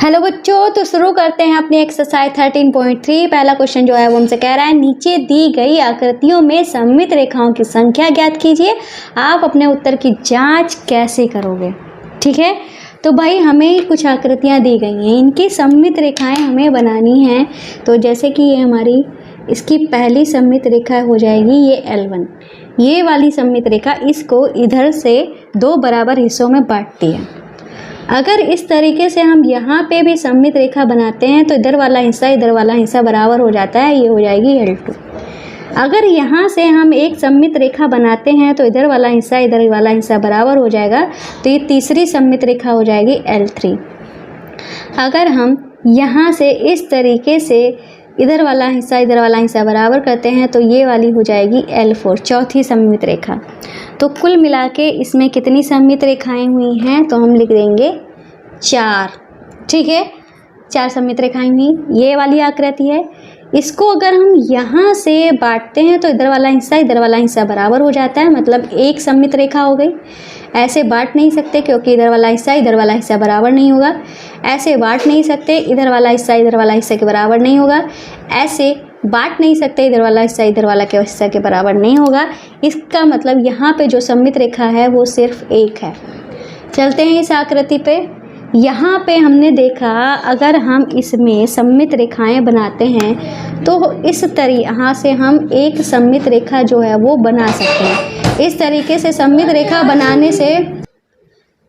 Hello बच्चों, तो शुरू करते हैं अपनी एक्सरसाइज 13.3। पहला क्वेश्चन जो है वो हमसे कह रहा है नीचे दी गई आकृतियों में सममित रेखाओं की संख्या ज्ञात कीजिए। आप अपने उत्तर की जांच कैसे करोगे? ठीक है, तो भाई हमें कुछ आकृतियां दी गई हैं, इनकी सममित रेखाएं हमें बनानी हैं। तो जैसे कि ये हमारी इसकी पहली सममित रेखा हो जाएगी ये L1। ये वाली सममित रेखा इसको इधर से दो बराबर हिस्सों में बांटती है। अगर इस तरीके से हम यहाँ पे भी सममित रेखा बनाते हैं तो इधर वाला हिस्सा बराबर हो जाता है, ये हो जाएगी L2। अगर यहाँ से हम एक सममित रेखा बनाते हैं तो इधर वाला हिस्सा बराबर हो जाएगा, तो ये तीसरी सममित रेखा हो जाएगी L3। अगर हम यहाँ से इस तरीके से इधर वाला हिस्सा बराबर करते हैं तो ये वाली हो जाएगी L4, चौथी सममित रेखा। तो कुल मिला के इसमें कितनी सममित रेखाएं हुई हैं? तो हम लिख देंगे 4। ठीक है, 4 सममित रेखाएं हुई। ये वाली आकृति है, इसको अगर हम यहाँ से बांटते हैं तो इधर वाला हिस्सा बराबर हो जाता है, मतलब एक सममित रेखा हो गई। ऐसे बांट नहीं सकते क्योंकि इधर वाला हिस्सा बराबर नहीं होगा। ऐसे बांट नहीं सकते, इधर वाला हिस्सा के बराबर नहीं होगा। ऐसे बांट नहीं सकते, इधर वाला हिस्सा के बराबर नहीं होगा। इसका मतलब यहाँ पे जो सममित रेखा है वो सिर्फ एक है। चलते हैं इस आकृति पे। यहाँ पे हमने देखा अगर हम इसमें सममित रेखाएं बनाते हैं तो इस तरह से हम एक सममित रेखा जो है वो बना सकते हैं। इस तरीके से सममित रेखा बनाने से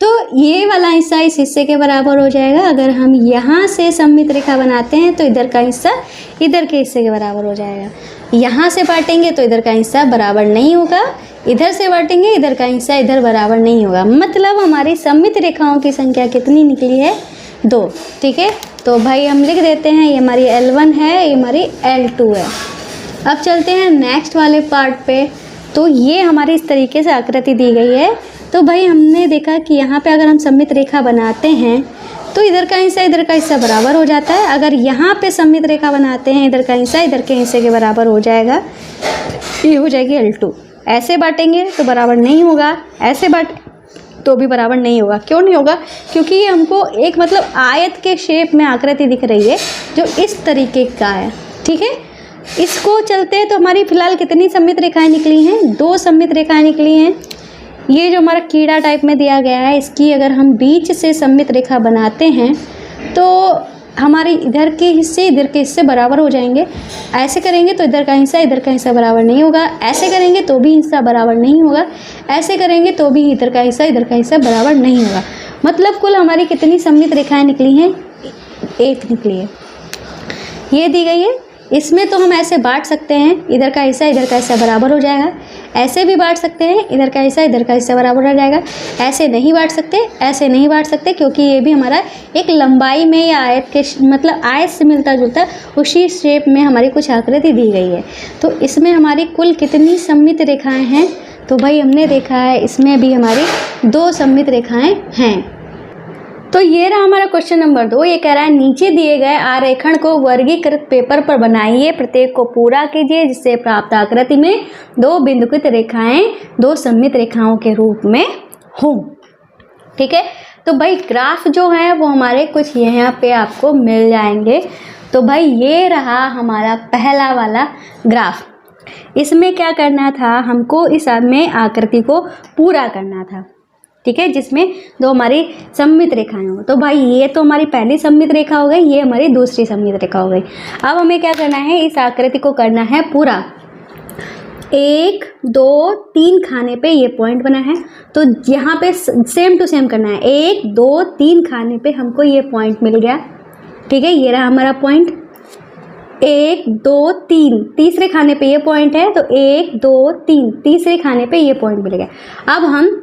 तो ये वाला हिस्सा इस हिस्से के बराबर हो जाएगा। अगर हम यहाँ से सममित रेखा बनाते हैं तो इधर का हिस्सा इधर के हिस्से के बराबर हो जाएगा। यहाँ से बांटेंगे तो इधर का हिस्सा बराबर नहीं होगा, इधर से बांटेंगे इधर का हिस्सा इधर बराबर नहीं होगा। मतलब हमारी सममित रेखाओं की संख्या कितनी निकली है? 2। ठीक है, तो भाई हम लिख देते हैं ये हमारी L1 है, ये हमारी L2 है। अब चलते हैं नेक्स्ट वाले पार्ट पे। तो ये हमारी इस तरीके से आकृति दी गई है। तो भाई हमने देखा कि यहाँ पे अगर हम सममित रेखा बनाते हैं तो इधर का हिस्सा बराबर हो जाता है। अगर यहाँ पे सममित रेखा बनाते हैं इधर का हिस्सा इधर के हिस्से के बराबर हो जाएगा, ये हो जाएगी L2। ऐसे बांटेंगे तो बराबर नहीं होगा, ऐसे बांट तो भी बराबर नहीं होगा। क्यों नहीं होगा? क्योंकि ये हमको एक मतलब आयत के शेप में आकृति दिख रही है जो इस तरीके का है। ठीक है, इसको चलते हैं तो हमारी फिलहाल कितनी सममित रेखाएं निकली हैं? 2 सममित रेखाएं निकली हैं। ये जो हमारा कीड़ा टाइप में दिया गया है, इसकी अगर हम बीच से सममित रेखा बनाते हैं तो हमारे इधर के हिस्से बराबर हो जाएंगे। ऐसे करेंगे तो इधर का हिस्सा बराबर नहीं होगा, ऐसे करेंगे तो भी हिस्सा बराबर नहीं होगा, ऐसे करेंगे तो भी इधर का हिस्सा बराबर नहीं होगा। मतलब कुल हमारी कितनी सममित रेखाएं निकली हैं? 1 निकली है। ये दी गई है। इसमें तो हम ऐसे बांट सकते हैं, इधर का हिस्सा बराबर हो जाएगा। ऐसे भी बांट सकते हैं, इधर का हिस्सा बराबर हो जाएगा। ऐसे नहीं बांट सकते क्योंकि ये भी हमारा एक लंबाई में या आयत के मतलब आयत से मिलता जुलता उसी शेप में हमारी कुछ आकृति दी गई है। तो इसमें हमारी कुल कितनी सममित रेखाएं हैं? तो भाई हमने देखा है इसमें भी हमारी 2 सममित रेखाएं हैं। तो ये रहा हमारा क्वेश्चन नंबर 2। ये कह रहा है नीचे दिए गए आरेखण को वर्गीकृत पेपर पर बनाइए, प्रत्येक को पूरा कीजिए जिससे प्राप्त आकृति में 2 बिंदुकृत रेखाएं 2 सममित रेखाओं के रूप में हों। ठीक है, तो भाई ग्राफ जो है वो हमारे कुछ यहाँ पे आपको मिल जाएंगे। तो भाई ये रहा हमारा पहला वाला ग्राफ। इसमें क्या करना था? हमको इस में आकृति को पूरा करना था। ठीक है, जिसमें 2 हमारी सममित रेखाएं हो। तो भाई ये तो हमारी पहली सममित रेखा हो गई, ये हमारी दूसरी सममित रेखा हो गई। अब हमें क्या करना है? इस आकृति को करना है पूरा। 1 2 3 खाने पे ये पॉइंट बना है, तो यहाँ पे सेम टू सेम करना है। 1 2 3 खाने पे हमको ये पॉइंट मिल गया। ठीक है, ये रहा हमारा पॉइंट। 1 2 3 तीसरे खाने पे ये पॉइंट है, तो 1 2 3 तीसरे खाने पे ये पॉइंट मिल गया। अब हम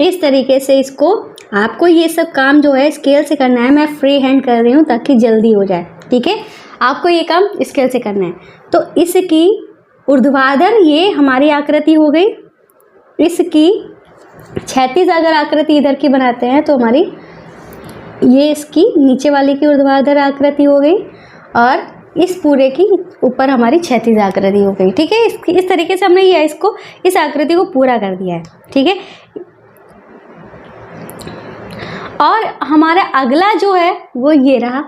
इस तरीके से इसको, आपको ये सब काम जो है स्केल से करना है। मैं फ्री हैंड कर रही हूँ ताकि जल्दी हो जाए। ठीक है, आपको ये काम स्केल से करना है। तो इसकी ऊर्ध्वाधर ये हमारी आकृति हो गई। इसकी क्षैतिज अगर आकृति इधर की बनाते हैं तो हमारी ये इसकी नीचे वाले की ऊर्ध्वाधर आकृति हो गई और इस पूरे की ऊपर हमारी क्षैतिज आकृति हो गई। ठीक है, इस तरीके से हमने ये इस आकृति को पूरा कर दिया है। ठीक है, और हमारा अगला जो है वो ये रहा,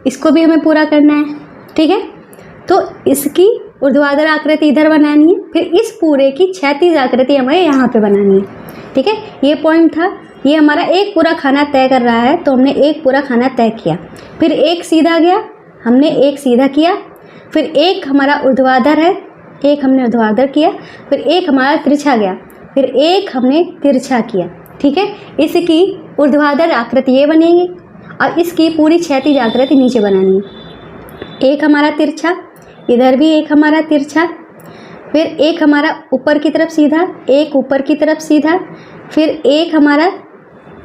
इसको भी हमें पूरा करना है। ठीक है, तो इसकी ऊर्ध्वाधर आकृति इधर बनानी है, फिर इस पूरे की क्षैतिज आकृति हमें यहाँ पे बनानी है। ठीक है, ये पॉइंट था। ये हमारा एक पूरा खाना तय कर रहा है, तो हमने एक पूरा खाना तय किया, फिर एक सीधा गया, हमने एक सीधा किया, फिर एक हमारा ऊर्ध्वाधर है, एक हमने ऊर्ध्वाधर किया, फिर एक हमारा तिरछा गया, फिर एक हमने तिरछा किया। ठीक है, इसकी ऊर्ध्वाधर आकृति ये बनेगी और इसकी पूरी क्षैतिज आकृति नीचे बनानी है। एक हमारा तिरछा, इधर भी एक हमारा तिरछा, फिर एक हमारा ऊपर की तरफ सीधा, एक ऊपर की तरफ सीधा, फिर एक हमारा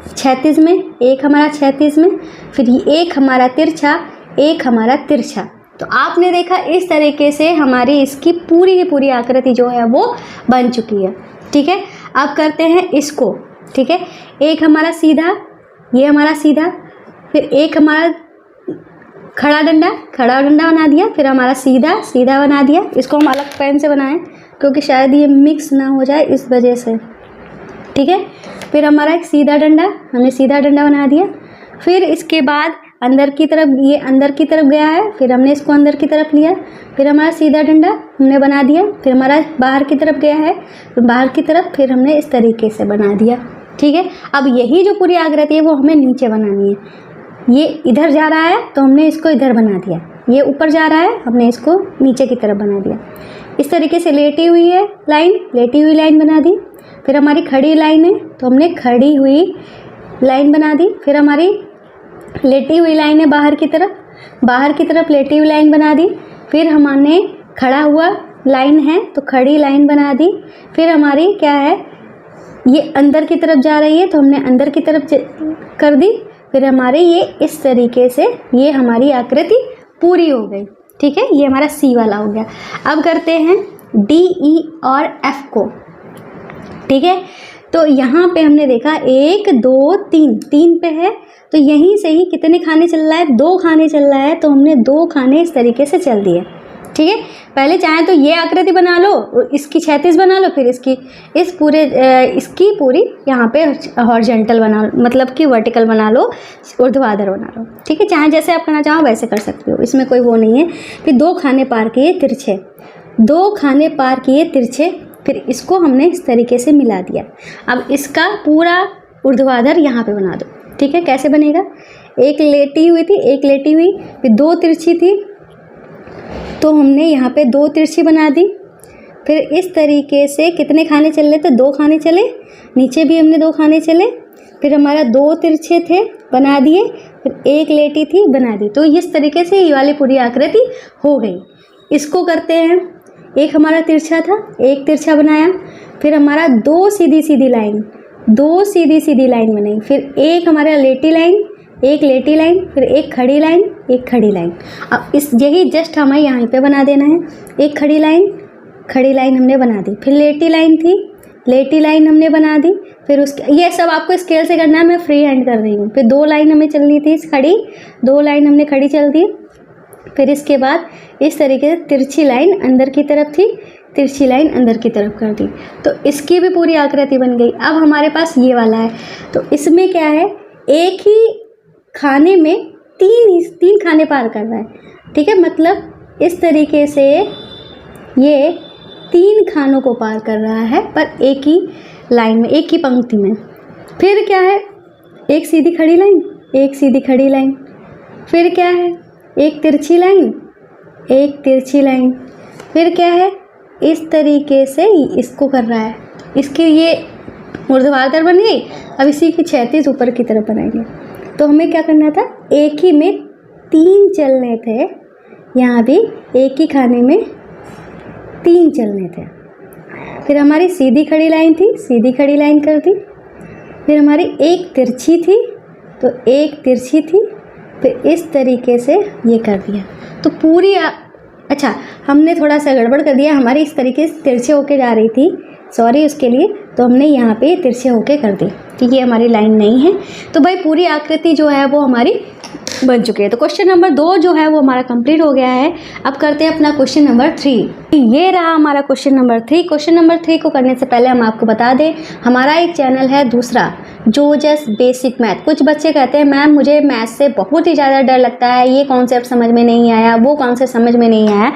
क्षैतिज में, एक हमारा क्षैतिज में, फिर एक हमारा तिरछा, एक हमारा तिरछा। तो आपने देखा इस तरीके से हमारी इसकी पूरी की पूरी आकृति जो है वो बन चुकी है। ठीक है, अब करते हैं इसको। ठीक है, एक हमारा सीधा, ये हमारा सीधा, फिर एक हमारा खड़ा डंडा बना दिया, फिर हमारा सीधा सीधा बना दिया। इसको हम अलग पेन से बनाएं क्योंकि शायद ये मिक्स ना हो जाए इस वजह से। ठीक है, फिर हमारा एक सीधा डंडा, हमने सीधा डंडा बना दिया। फिर इसके बाद अंदर की तरफ, ये अंदर की तरफ गया है, फिर हमने इसको अंदर की तरफ लिया, फिर हमारा सीधा डंडा हमने बना दिया, फिर हमारा बाहर की तरफ गया है, फिर बाहर की तरफ, फिर हमने इस तरीके से बना दिया। ठीक है, अब यही जो पूरी आकृति है वो हमें नीचे बनानी है। ये इधर जा रहा है तो हमने इसको इधर बना दिया, ये ऊपर जा रहा है, हमने इसको नीचे की तरफ बना दिया। इस तरीके से लेटी हुई है लाइन, लेटी हुई लाइन बना दी। फिर हमारी खड़ी लाइन है तो हमने खड़ी हुई लाइन बना दी। फिर हमारी लेटी हुई लाइन है बाहर की तरफ लेटी हुई लाइन बना दी। फिर हमने खड़ा हुआ लाइन है तो खड़ी लाइन बना दी। फिर हमारी क्या है, ये अंदर की तरफ जा रही है तो हमने अंदर की तरफ कर दी। फिर हमारे ये इस तरीके से ये हमारी आकृति पूरी हो गई। ठीक है, ये हमारा सी वाला हो गया। अब करते हैं डी, ई और एफ को। ठीक है, तो यहाँ पे हमने देखा 1 2 3, 3 पे है तो यहीं से ही कितने खाने चल रहा है, 2 खाने चल रहा है, तो हमने 2 खाने इस तरीके से चल दिए। ठीक है, पहले चाहे तो ये आकृति बना लो और इसकी क्षैतिज बना लो, फिर इसकी पूरी यहाँ पे हॉरिजॉन्टल बना लो, मतलब कि वर्टिकल बना लो, ऊर्ध्वाधर बना लो। ठीक है, चाहे जैसे आप करना चाहो वैसे कर सकते हो, इसमें कोई वो नहीं है। फिर 2 खाने पार किए तिरछे, 2 खाने पार किए तिरछे, फिर इसको हमने इस तरीके से मिला दिया। अब इसका पूरा ऊर्ध्वाधर यहाँ पे बना दो। ठीक है, कैसे बनेगा, एक लेटी हुई थी, एक लेटी हुई, फिर 2 तिरछी थी तो हमने यहाँ पे 2 तिरछी बना दी। फिर इस तरीके से कितने खाने चल रहे थे, 2 खाने चले, नीचे भी हमने 2 खाने चले। फिर हमारा 2 तिरछे थे बना दिए, फिर एक लेटी थी बना दी। तो इस तरीके से ये वाली पूरी आकृति हो गई। इसको करते हैं, एक हमारा तिरछा था, एक तिरछा बनाया, फिर हमारा 2 सीधी सीधी लाइन, 2 सीधी सीधी लाइन बनाई, फिर एक हमारा लेटी लाइन, एक लेटी लाइन, फिर एक खड़ी लाइन, एक खड़ी लाइन। अब यही जस्ट हमें यहाँ पे बना देना है। एक खड़ी लाइन हमने बना दी, फिर लेटी लाइन थी, लेटी लाइन हमने बना दी। फिर उसके, ये सब आपको स्केल से करना है, मैं फ्री हैंड कर रही हूँ। फिर 2 लाइन हमें चलनी थी खड़ी, 2 लाइन हमने खड़ी चल दी। फिर इसके बाद इस तरीके से तिरछी लाइन अंदर की तरफ थी, तिरछी लाइन अंदर की तरफ कर दी, तो इसकी भी पूरी आकृति बन गई। अब हमारे पास ये वाला है, तो इसमें क्या है, एक ही खाने में 3 खाने पार कर रहा है। ठीक है, मतलब इस तरीके से ये 3 खानों को पार कर रहा है, पर एक ही लाइन में, एक ही पंक्ति में। फिर क्या है, एक सीधी खड़ी लाइन, एक सीधी खड़ी लाइन, फिर क्या है, एक तिरछी लाइन, एक तिरछी लाइन, फिर क्या है, इस तरीके से इसको कर रहा है। इसकी ये ऊर्ध्वाधर बन गई। अब इसी की क्षैतिज ऊपर की तरफ बनाएंगे। तो हमें क्या करना था, एक ही में 3 चलने थे, यहाँ भी एक ही खाने में 3 चलने थे। फिर हमारी सीधी खड़ी लाइन थी, सीधी खड़ी लाइन कर दी। फिर हमारी एक तिरछी थी तो एक तिरछी थी, फिर इस तरीके से ये कर दिया। तो पूरी अच्छा, हमने थोड़ा सा गड़बड़ कर दिया, हमारी इस तरीके से तिरछे होके जा रही थी, सॉरी उसके लिए। तो हमने यहाँ पे तिरछे होके कर दी कि ये हमारी लाइन नहीं है। तो भाई पूरी आकृति जो है वो हमारी बन चुके हैं। तो क्वेश्चन नंबर 2 जो है वो हमारा कंप्लीट हो गया है। अब करते हैं अपना क्वेश्चन नंबर 3। ये रहा हमारा क्वेश्चन नंबर 3। क्वेश्चन नंबर 3 को करने से पहले हम आपको बता दें, हमारा एक चैनल है दूसरा, जोजस बेसिक मैथ। कुछ बच्चे कहते हैं मैम मुझे मैथ से बहुत ही ज़्यादा डर लगता है, ये कॉन्सेप्ट समझ में नहीं आया, वो कॉन्सेप्ट समझ में नहीं आया।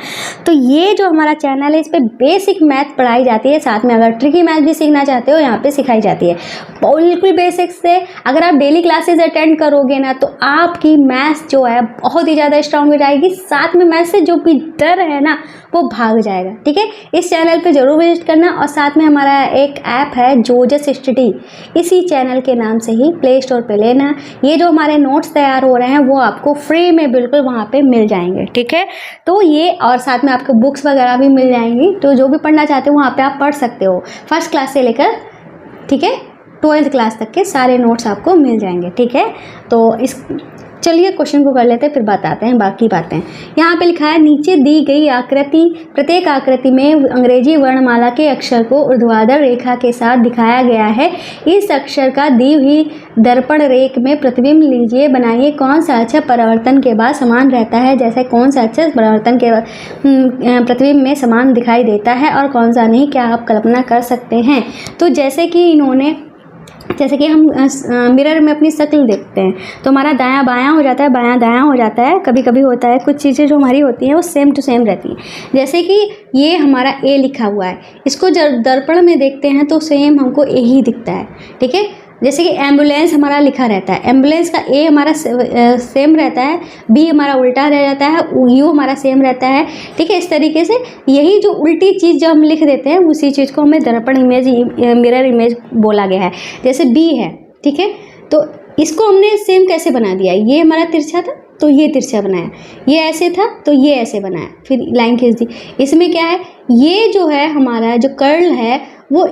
तो ये जो हमारा चैनल है, इस पर बेसिक मैथ पढ़ाई जाती है, साथ में अगर ट्रिकी मैथ भी सीखना चाहते हो यहाँ पे सिखाई जाती है बिल्कुल बेसिक से। अगर आप डेली क्लासेस अटेंड करोगे ना तो आपकी मैथ्स जो है बहुत ही ज़्यादा स्ट्रांग हो जाएगी, साथ में मैथ्स से जो भी डर है ना वो भाग जाएगा। ठीक है, इस चैनल पे जरूर विजिट करना। और साथ में हमारा एक ऐप है जोजस स्टडी, इसी चैनल के नाम से ही प्ले स्टोर पे लेना। ये जो हमारे नोट्स तैयार हो रहे हैं वो आपको फ्री में बिल्कुल वहाँ पे मिल जाएंगे। ठीक है, तो ये और साथ में आपको बुक्स वगैरह भी मिल जाएंगी, तो जो भी पढ़ना चाहते हो वहाँ पे आप पढ़ सकते हो, फर्स्ट क्लास से लेकर ठीक है 12th क्लास तक के सारे नोट्स आपको मिल जाएंगे। ठीक है, तो इस चलिए क्वेश्चन को कर लेते हैं, फिर बताते हैं बाकी बातें। यहाँ पे लिखा है नीचे दी गई आकृति, प्रत्येक आकृति में अंग्रेजी वर्णमाला के अक्षर को ऊर्ध्वाधर रेखा के साथ दिखाया गया है। इस अक्षर का दी हुई दर्पण रेख में प्रतिबिंब लीजिए, बनाइए। कौन सा अक्षर परिवर्तन के बाद समान रहता है, जैसे कौन सा अक्षर परिवर्तन के बाद प्रतिबिंब में समान दिखाई देता है और कौन सा नहीं, क्या आप कल्पना कर सकते हैं। तो जैसे कि हम मिरर में अपनी शक्ल देखते हैं तो हमारा दायां बायां हो जाता है, बायां दायां हो जाता है, कभी कभी होता है। कुछ चीज़ें जो हमारी होती हैं वो सेम टू सेम रहती हैं। जैसे कि ये हमारा ए लिखा हुआ है, इसको जब दर्पण में देखते हैं तो सेम हमको ए ही दिखता है। ठीक है, जैसे कि एम्बुलेंस हमारा लिखा रहता है, एम्बुलेंस का ए हमारा सेम रहता है, बी हमारा उल्टा रह जाता है, यू हमारा सेम रहता है। ठीक है, इस तरीके से यही जो उल्टी चीज़ जो हम लिख देते हैं उसी चीज़ को हमें दर्पण इमेज, मिरर इमेज बोला गया है। जैसे बी है, ठीक है, तो इसको हमने सेम कैसे बना दिया, ये हमारा तिरछा था तो ये तिरछा बनाया, ये ऐसे था तो ये ऐसे बनाया, फिर लाइन खींच दी। इसमें क्या है, ये जो है हमारा जो कर्ल है वो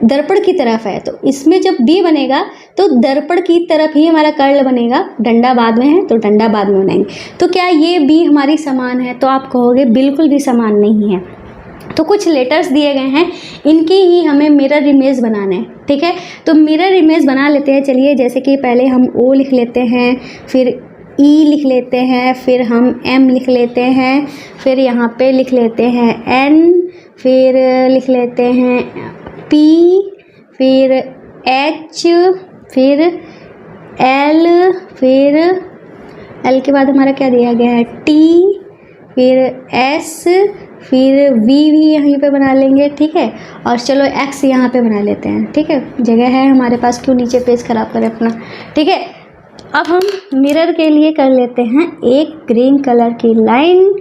दर्पण की तरफ है, तो इसमें जब बी बनेगा तो दर्पण की तरफ ही हमारा कर्ल बनेगा। डंडा बाद में है तो डंडा बाद में बनाएंगे। तो क्या ये बी हमारी समान है, तो आप कहोगे बिल्कुल भी समान नहीं है। तो कुछ लेटर्स दिए गए हैं, इनकी ही हमें मिरर इमेज बनाना है। ठीक है, तो मिरर इमेज बना लेते हैं। चलिए, जैसे कि पहले हम ओ लिख लेते हैं, फिर ई लिख लेते हैं, फिर हम एम लिख लेते हैं, फिर यहाँ पे लिख लेते हैं एन, फिर लिख लेते हैं पी, फिर एच, फिर एल, फिर एल के बाद हमारा क्या दिया गया है टी, फिर एस, फिर वी भी यहीं पे बना लेंगे। ठीक है, और चलो एक्स यहाँ पे बना लेते हैं। ठीक है, जगह है हमारे पास, क्यों नीचे पेज खराब करें अपना। ठीक है, अब हम मिरर के लिए कर लेते हैं एक ग्रीन कलर की लाइन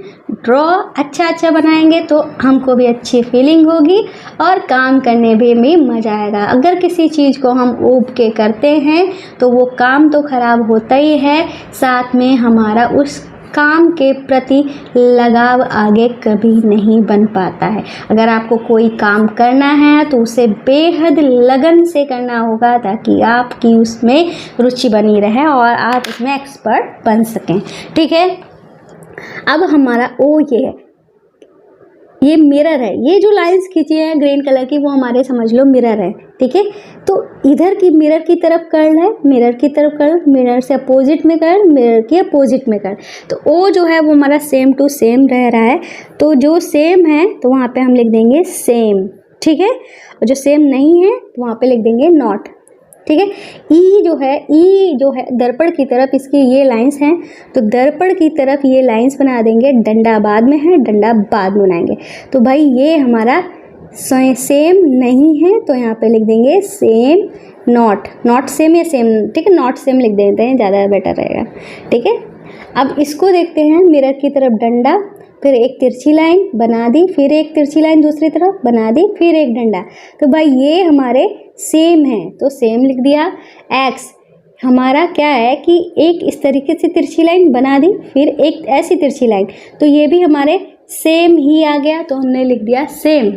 ड्रॉ। अच्छा बनाएंगे तो हमको भी अच्छी फीलिंग होगी और काम करने भी मज़ा आएगा। अगर किसी चीज़ को हम ऊब के करते हैं तो वो काम तो ख़राब होता ही है, साथ में हमारा उस काम के प्रति लगाव आगे कभी नहीं बन पाता है। अगर आपको कोई काम करना है तो उसे बेहद लगन से करना होगा ताकि आपकी उसमें रुचि बनी रहे और आप उसमें एक्सपर्ट बन सकें। ठीक है, अब हमारा ओ ये मिरर है, ये जो लाइंस खींची है ग्रीन कलर की वो हमारे समझ लो मिरर है। ठीक है, तो इधर की मिरर की तरफ कर्ल है, मिरर की तरफ कर्ल, मिरर से अपोजिट में कर्ल, मिरर के अपोजिट में कर्ल। तो ओ जो है वो हमारा सेम टू सेम रह रहा है, तो जो सेम है तो वहाँ पे हम लिख देंगे सेम। ठीक है, और जो सेम नहीं है तो वहाँ पे लिख देंगे नॉट। ठीक है, ई जो है दर्पण की तरफ इसकी ये लाइंस हैं, तो दर्पण की तरफ ये लाइंस बना देंगे। डंडा बाद में है, डंडा बाद में बनाएंगे। तो भाई ये हमारा सेम नहीं है तो यहाँ पे लिख देंगे सेम नॉट सेम या सेम। ठीक है, नॉट सेम लिख देते हैं, ज़्यादा बेटर रहेगा। ठीक है, अब इसको देखते हैं, मिरर की तरफ डंडा, फिर एक तिरछी लाइन बना दी, फिर एक तिरछी लाइन दूसरी तरफ बना दी, फिर एक डंडा। तो भाई ये हमारे सेम है तो सेम लिख दिया। एक्स हमारा क्या है कि एक इस तरीके से तिरछी लाइन बना दी, फिर एक ऐसी तिरछी लाइन, तो ये भी हमारे सेम ही आ गया तो हमने लिख दिया सेम।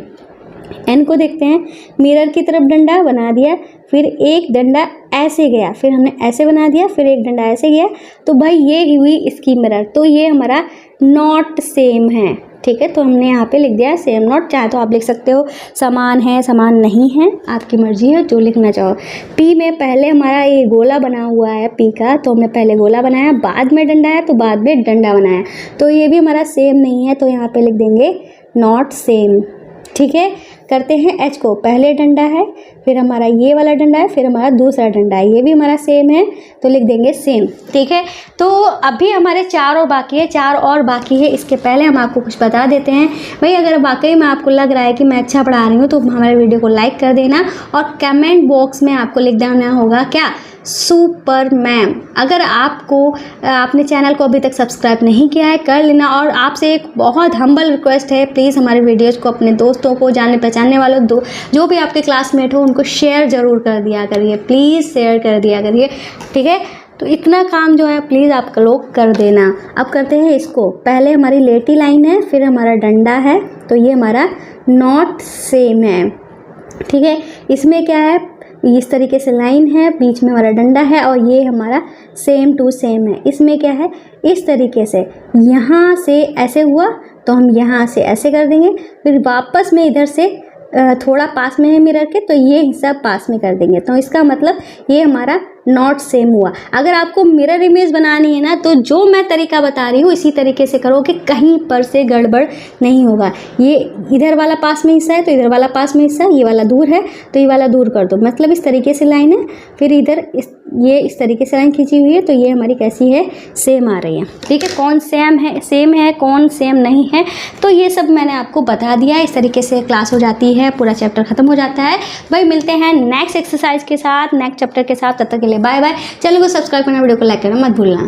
एन को देखते हैं, मिरर की तरफ डंडा बना दिया, फिर एक डंडा ऐसे गया, फिर हमने ऐसे बना दिया, फिर एक डंडा ऐसे गया, तो भाई ये हुई इसकी मिरर। तो ये हमारा नॉट सेम है। ठीक है, तो हमने यहाँ पे लिख दिया है सेम नॉट। चाहे तो आप लिख सकते हो समान है, समान नहीं है, आपकी मर्जी है जो लिखना चाहो। पी में पहले हमारा ये गोला बना हुआ है पी का, तो हमने पहले गोला बनाया, बाद में डंडा है तो बाद में डंडा बनाया, तो ये भी हमारा सेम नहीं है, तो यहाँ पे लिख देंगे नॉट सेम। ठीक है, करते हैं एच को, पहले डंडा है, फिर हमारा ये वाला डंडा है, फिर हमारा दूसरा डंडा है, ये भी हमारा सेम है, तो लिख देंगे सेम। ठीक है, तो अभी हमारे 4 और बाकी है, 4 और बाकी है। इसके पहले हम आपको कुछ बता देते हैं भाई, अगर वाकई में आपको लग रहा है कि मैं अच्छा पढ़ा रही हूँ तो हमारे वीडियो को लाइक कर देना और कमेंट बॉक्स में आपको लिख देना होगा क्या, सुपर मैम। अगर आपने चैनल को अभी तक सब्सक्राइब नहीं किया है कर लेना, और आपसे एक बहुत हम्बल रिक्वेस्ट है, प्लीज़ हमारे वीडियोज़ को अपने दोस्तों को, जानने पहचानने वालों जो भी आपके क्लासमेट हो उनको शेयर ज़रूर कर दिया करिए, प्लीज़ शेयर कर दिया करिए। ठीक है, तो इतना काम जो है प्लीज़ आप लोग कर देना। अब करते हैं इसको, पहले हमारी लेटी लाइन है, फिर हमारा डंडा है, तो ये हमारा नॉट सेम है। ठीक है, इसमें क्या है, इस तरीके से लाइन है, बीच में हमारा डंडा है और ये हमारा सेम टू सेम है। इसमें क्या है, इस तरीके से यहाँ से ऐसे हुआ तो हम यहाँ से ऐसे कर देंगे, फिर वापस में इधर से थोड़ा पास में है मिरर के, तो ये हिस्सा पास में कर देंगे, तो इसका मतलब ये हमारा नॉट सेम हुआ। अगर आपको मिरर इमेज बनानी है ना, तो जो मैं तरीका बता रही हूँ इसी तरीके से करो कि कहीं पर से गड़बड़ नहीं होगा। ये इधर वाला पास में हिस्सा है तो इधर वाला पास में हिस्सा, ये वाला दूर है तो ये वाला दूर कर दो, मतलब इस तरीके से लाइन है, फिर इधर ये इस तरीके से लाइन खींची हुई है, तो ये हमारी कैसी है, सेम आ रही है। ठीक है, कौन सेम है कौन सेम नहीं है, तो ये सब मैंने आपको बता दिया। इस तरीके से क्लास हो जाती है, पूरा चैप्टर खत्म हो जाता है। भाई मिलते हैं नेक्स्ट एक्सरसाइज के साथ, नेक्स्ट चैप्टर के साथ, तब तक के लिए बाय बाय। चैनल को सब्सक्राइब करना, वीडियो को लाइक करना मत भूलना।